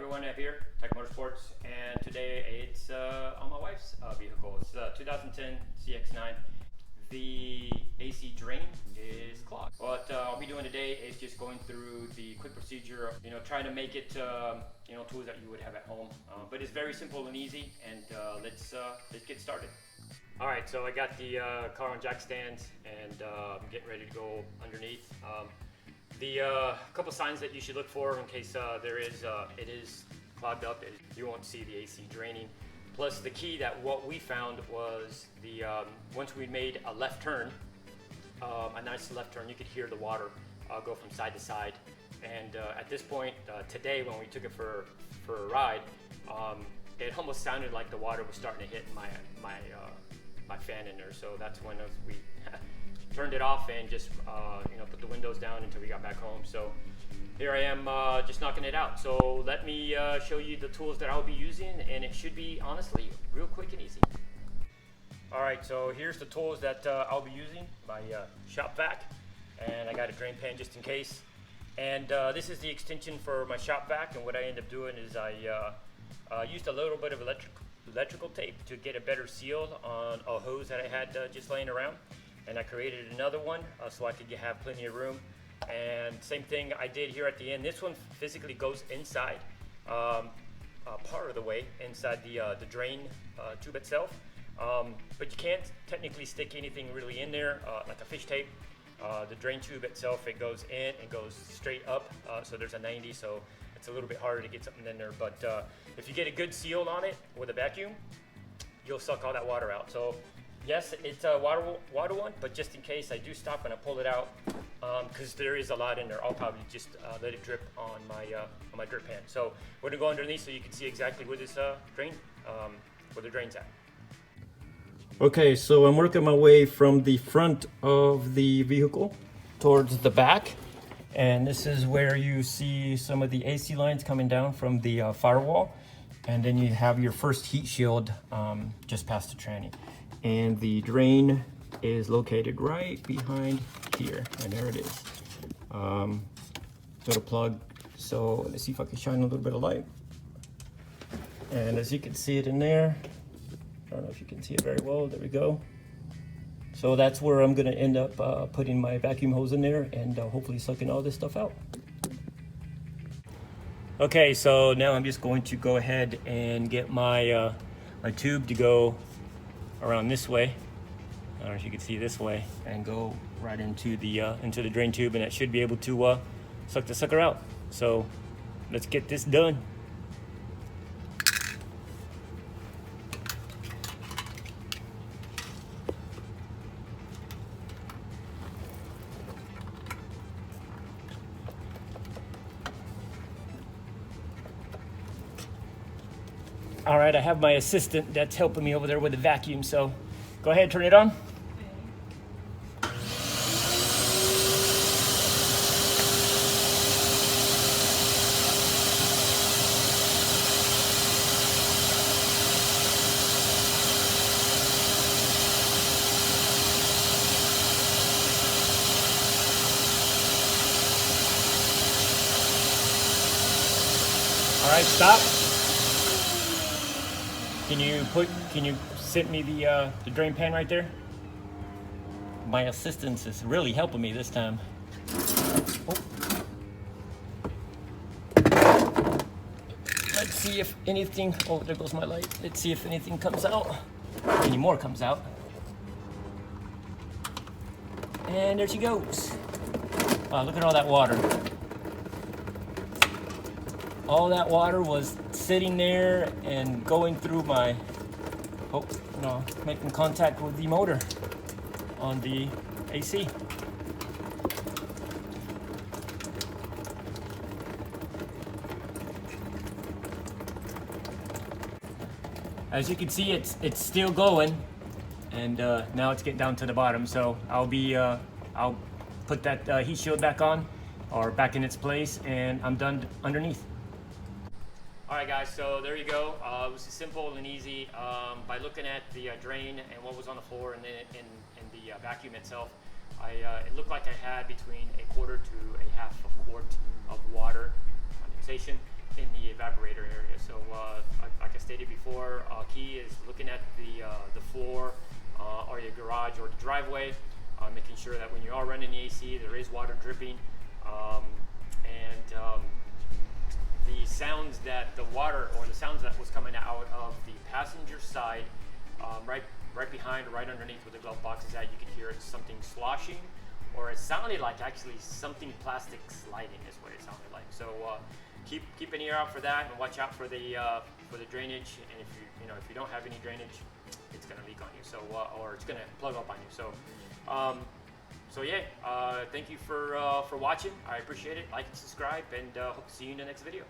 everyone, Ev here, Tech Motorsports, and today it's on my wife's vehicle. It's 2010 CX9. The AC drain is clogged. What I'll be doing today is just going through the quick procedure of, trying to make it, tools that you would have at home. But it's very simple and easy, and let's get started. All right, so I got the car on jack stands, and I'm getting ready to go underneath. The couple signs that you should look for in case it is clogged up, you won't see the AC draining. Plus the key that what we found was once we made a left turn, a nice left turn, you could hear the water go from side to side. And at this point, today when we took it for a ride, it almost sounded like the water was starting to hit my fan in there. So that's when we turned it off and just put the windows down until we got back home. So here I am just knocking it out. So let me show you the tools that I'll be using, and it should be honestly real quick and easy. All right, so here's the tools that I'll be using. My shop vac, and I got a drain pan just in case. And this is the extension for my shop vac, and what I end up doing is I used a little bit of electrical tape to get a better seal on a hose that I had just laying around. And I created another one so I could have plenty of room. And same thing I did here at the end. This one physically goes inside, part of the way inside the drain tube itself. But you can't technically stick anything really in there, like a fish tape. The drain tube itself, it goes in and goes straight up. So there's a 90, so it's a little bit harder to get something in there. But if you get a good seal on it with a vacuum, you'll suck all that water out. So yes, it's a water one, but just in case I do stop and I pull it out, because there is a lot in there, I'll probably just let it drip on my drip pan. So we're gonna go underneath so you can see exactly where this where the drain's at. Okay, so I'm working my way from the front of the vehicle towards the back, and this is where you see some of the AC lines coming down from the firewall, and then you have your first heat shield just past the tranny. And the drain is located right behind here, and there it is. Little plug. So let's see if I can shine a little bit of light. And as you can see it in there, I don't know if you can see it very well. There we go. So that's where I'm gonna end up putting my vacuum hose in there and hopefully sucking all this stuff out. Okay, so now I'm just going to go ahead and get my my tube to go around this way. I don't know if you can see this way, and go right into the drain tube, and it should be able to suck the sucker out. So let's get this done. All right, I have my assistant that's helping me over there with the vacuum, so go ahead, turn it on. All right, stop. Can you sit me the drain pan right there? My assistance is really helping me this time. Oh. Let's see if anything, oh, there goes my light. Let's see if anything comes out. Any more comes out. And there she goes. Wow, look at all that water. All that water was sitting there and going through my, making contact with the motor on the AC. As you can see, it's still going, and now it's getting down to the bottom. So I'll put that heat shield back on, or back in its place, and I'm done underneath. All right, guys, so there you go. It was simple and easy. By looking at the drain and what was on the floor and the vacuum itself, it looked like I had between a quarter to a half of quart of water condensation in the evaporator like I stated before, key is looking at the floor or your garage or the driveway, making sure that when you are running the AC, there is water dripping, and the sounds that the water or the sounds that was coming out of the passenger side, right behind, right underneath where the glove box is at, you could hear something sloshing, or it sounded like actually something plastic sliding is what it sounded like. So keep an ear out for that, and watch out for the drainage. And if you don't have any drainage, it's gonna leak on you. So or it's gonna plug up on you. So yeah, thank you for watching. I appreciate it. Like and subscribe, and hope to see you in the next video.